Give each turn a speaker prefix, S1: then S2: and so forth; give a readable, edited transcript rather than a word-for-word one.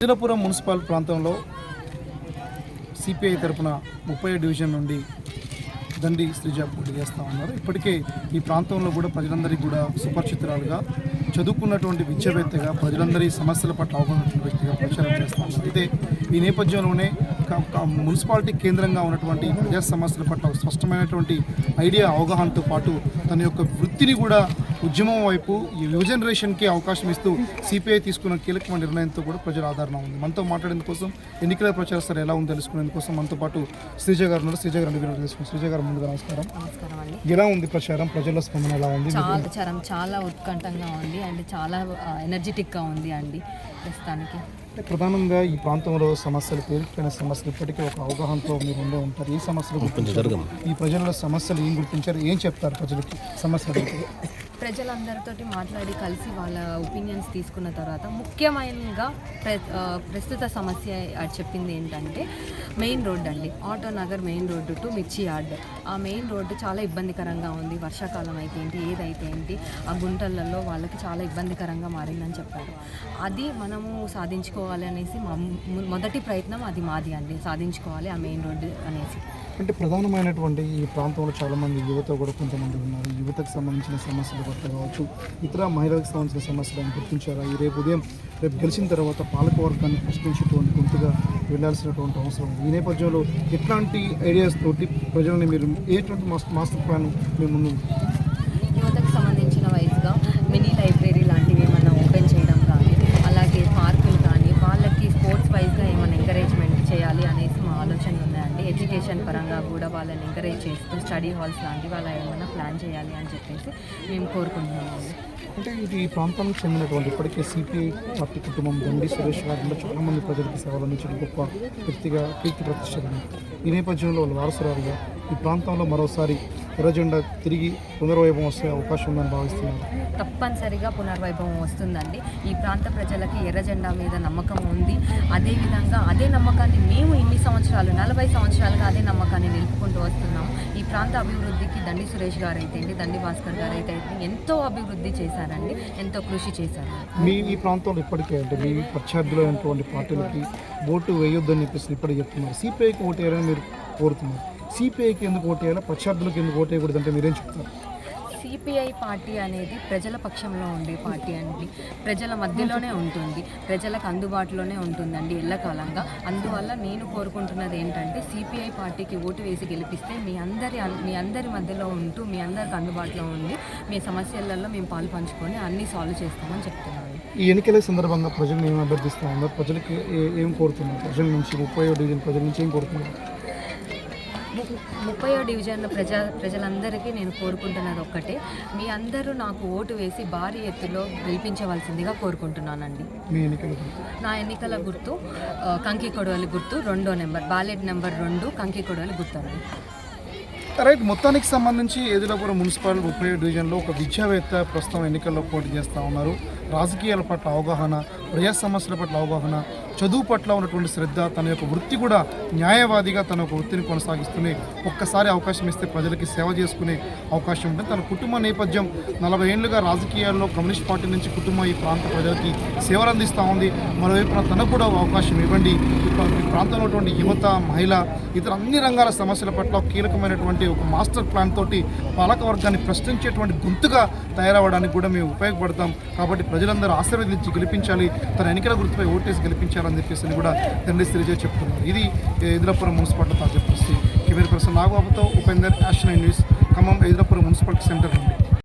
S1: ఎద్దులపురం municipal ప్రాంతంలో CPI తరఫున 30 division నుండి దండి శ్రీజ పోటీ చేస్తూ ఉన్నారు. ఇప్పటికే ఈ ప్రాంతంలో కూడా ప్రజలందరికీ కూడా సుపరిచితురాలుగా, చదువుకున్నటువంటి విద్యావేత్తగా, ప్రజలందరి సమస్యల పట్ల అవగాహన వ్యక్తిగా ప్రచారం చేస్తూ ఉన్నారు. అయితే ఈ నేపథ్యంలోనే మున్సిపాలిటీ కేంద్రంగా ఉన్నటువంటి ప్రజా సమస్యల పట్ల స్పష్టమైనటువంటి ఐడియా, అవగాహనతో పాటు తన యొక్క వృత్తిని కూడా ఉద్యమం వైపు ఈ యువ జనరేషన్కి అవకాశం ఇస్తూ సిపిఐ తీసుకున్న కీలకమైన నిర్ణయంతో కూడా ప్రజల ఆదరణ ఉంది. మనతో మాట్లాడేందుకోసం ఎన్నికల ప్రచార స్థాయి ఎలా ఉంది తెలుసుకునేందుకోసం మనతో పాటు శ్రీజ గారు ఉన్నారు. శ్రీజ గారు తెలుసుకున్నాం. శ్రీజ గారు ముందుగా నమస్కారం. ఎలా ఉంది ప్రచారం? ప్రజల స్పందన ఎలా ఉంది?
S2: ప్రచారం చాలా ఉత్కంఠంగా ఉంది అండ్ చాలా ఎనర్జెటిక్గా ఉంది అండి ప్రస్తుతానికి.
S1: ప్రధానంగా ఈ ప్రాంతంలో సమస్యలు, పేరుకుపోయిన సమస్యలు ఇప్పటికీ ఒక అవగాహనతో మీరు ఉండే ఉంటారు. ఈ సమస్యలు గుర్తించారు, ఈ ప్రజల సమస్యలు ఏం గుర్తించారు, ఏం చెప్తారు ప్రజలకి సమస్యలు?
S2: ప్రజలందరితో మాట్లాడి కలిసి వాళ్ళ ఒపీనియన్స్ తీసుకున్న తర్వాత ముఖ్యమైనగా ప్రస్తుత సమస్య చెప్పింది ఏంటంటే మెయిన్ రోడ్ అండి. Auto Nagar main road to మిర్చి యార్డ్. ఆ మెయిన్ రోడ్డు చాలా ఇబ్బందికరంగా ఉంది. వర్షాకాలం అయితే ఏంటి, ఏదైతే ఏంటి, ఆ గుంటలలో వాళ్ళకి చాలా ఇబ్బందికరంగా మారిందని చెప్పారు. అది మనము సాధించుకోవాలి అనేసి మొదటి ప్రయత్నం అది మాది అండి, సాధించుకోవాలి ఆ మెయిన్ రోడ్డు అనేసి.
S1: అంటే ప్రధానమైనటువంటి ఈ ప్రాంతంలో చాలామంది యువత కూడా కొంతమంది ఉన్నారు. యువతకు సంబంధించిన సమస్యలు పట్ల కావచ్చు, ఇతర మహిళలకు సంబంధించిన సమస్యలను గుర్తించారా? ఈ రేపు గెలిచిన తర్వాత పాలకవర్గాన్ని ప్రశ్నించేటువంటి గొంతుగా వెళ్ళాల్సినటువంటి అవసరం. ఈ నేపథ్యంలో ఎట్లాంటి ఐడియాస్ తోటి ప్రజలని మీరు ఎటువంటి మాస్టర్ ప్లాన్ మీ ముందు?
S2: యువతకు సంబంధించిన వైజ్గా మినీ లైబ్రరీ లాంటివి ఏమైనా ఓపెన్ చేయడం కానీ, అలాగే పార్కులు కానీ, వాళ్ళకి స్పోర్ట్స్ వైజ్గా ఏమైనా ఎంకరేజ్మెంట్ చేయాలి అనేసి మా ఆలోచనలు ఉన్నాయండి. ఎడ్యుకేషన్ పరంగా కూడా వాళ్ళని ఎంకరేజ్ చేస్తూ స్టడీ హాల్స్ లాంటివి వాళ్ళ ఏమైనా ప్లాన్ చేయాలి అని చెప్పేసి మేము కోరుకుంటున్నాము.
S1: అంటే ఇది ఈ ప్రాంతానికి చెందినటువంటి ఇప్పటికే సిపిఐ పార్టీ కుటుంబం దండి సురేష్ గారిలో చాలామంది ప్రజలకు సేవలు అందించిన గొప్ప వ్యక్తిగా కీర్తి ప్రతిష్టలు. ఈ నేపథ్యంలో వాళ్ళు వారసురాలుగా ఈ ప్రాంతంలో మరోసారి ఎర్రజెండా తిరిగి పునర్వైభవం వస్తే అవకాశం ఉందని భావిస్తున్నారు.
S2: తప్పనిసరిగా పునర్వైభవం వస్తుందండి. ఈ ప్రాంత ప్రజలకి ఎర్రజెండా మీద నమ్మకం ఉంది. అదేవిధంగా అదే నమ్మకాన్ని మేము ఇన్ని సంవత్సరాలు 40 సంవత్సరాలుగా అదే నమ్మకాన్ని నిలుపుకుంటూ వస్తున్నాము. ఈ ప్రాంత అభివృద్ధికి దండి సురేష్ గారు అయితే ఏంటి, దండి భాస్కర్ గారు అయితే ఎంతో అభివృద్ధి చేశారండి, ఎంతో కృషి చేశారు.
S1: మీ ఈ ప్రాంతంలో ఇప్పటికే అంటే మీ ప్రత్యర్థులైనటువంటి పార్టీలకి ఓటు వేయొద్దని చెప్పేసి ఇప్పటికి చెప్తున్నారు. సిపిఐకి ఓటు వేయాలని మీరు కోరుతున్నారు. సిపిఐకి ఎందుకు ఓటు వేయాలి, ప్రత్యర్థులకు ఎందుకు ఓటు వేయకూడదు అంటే మీరేం చెప్తారు?
S2: సిపిఐ పార్టీ అనేది ప్రజల పక్షంలో ఉండే పార్టీ అండి. ప్రజల మధ్యలోనే ఉంటుంది, ప్రజలకు అందుబాటులోనే ఉంటుందండి ఎల్లకాలంగా. అందువల్ల నేను కోరుకుంటున్నది ఏంటంటే సిపిఐ పార్టీకి ఓటు వేసి గెలిపిస్తే మీ అందరి మధ్యలో ఉంటూ మీ అందరికి అందుబాటులో ఉండి మీ సమస్యలలో మేము పాలు పంచుకొని అన్నీ సాల్వ్ చేస్తామని చెప్తున్నాను.
S1: ఈ ఎన్నికల సందర్భంగా ప్రజలను ఏం అభ్యర్థిస్తూ ఉన్నారు? ప్రజలకి ఏం కోరుతున్నారు? ప్రజల నుంచి 30వ డివిజన్ ప్రజల నుంచి ఏం కోరుతున్నారు?
S2: 30వ డివిజన్ ప్రజలందరికీ నేను కోరుకుంటున్నది ఒక్కటే, మీ అందరూ నాకు ఓటు వేసి భారీ ఎత్తులో గెలిపించవలసిందిగా కోరుకుంటున్నానండి. నా ఎన్నికల గుర్తు కంకి కొడవలి గుర్తు 2వ నెంబర్, బ్యాలెట్ నెంబర్ 2 కంకి కొడవలి గుర్తు అండి.
S1: రైట్. మొత్తానికి సంబంధించి ఎదులపురం మున్సిపల్ 30వ డివిజన్లో ఒక విద్యావేత్త ప్రస్తుతం ఎన్నికల్లో పోటీ చేస్తూ ఉన్నారు. రాజకీయాల పట్ల అవగాహన, ప్రజా సమస్యల పట్ల అవగాహన, చదువు పట్ల ఉన్నటువంటి శ్రద్ధ, తన యొక్క వృత్తి కూడా న్యాయవాదిగా తన యొక్క వృత్తిని కొనసాగిస్తూనే ఒక్కసారి అవకాశం ఇస్తే ప్రజలకి సేవ చేసుకునే అవకాశం ఉంటుంది. తన కుటుంబ నేపథ్యం 40 ఏళ్లుగా రాజకీయాల్లో కమ్యూనిస్ట్ పార్టీ నుంచి కుటుంబం ఈ ప్రాంత ప్రజలకి సేవలు అందిస్తూ ఉంది. మరోవైపున తనకు కూడా అవకాశం ఇవ్వండి. ఈ ప్రాంతంలో ఉన్నటువంటి యువత, మహిళ, ఇతర అన్ని రంగాల సమస్యల పట్ల కీలకమైనటువంటి ఒక మాస్టర్ ప్లాన్ తోటి పాలకవర్గాన్ని ప్రశ్నించేటువంటి గొంతుగా తయారవడానికి కూడా మేము ఉపయోగపడతాం. కాబట్టి ప్రజలందరూ ఆశీర్వదించి గెలిపించాలి, తన ఎన్నికల గుర్తుపై ఓటేసి గెలిపించాలని చెప్పేసి కూడా దండి శ్రీజ చెప్తున్నారు. ఇది ఎదులపురం మున్సిపాలిటీ తాజా పరిస్థితి. కెమెరా పర్సన్ నాగబాబుతో ఉపేందర్, యాషన్ news, Khammam, Edulapuram municipality centre నుండి.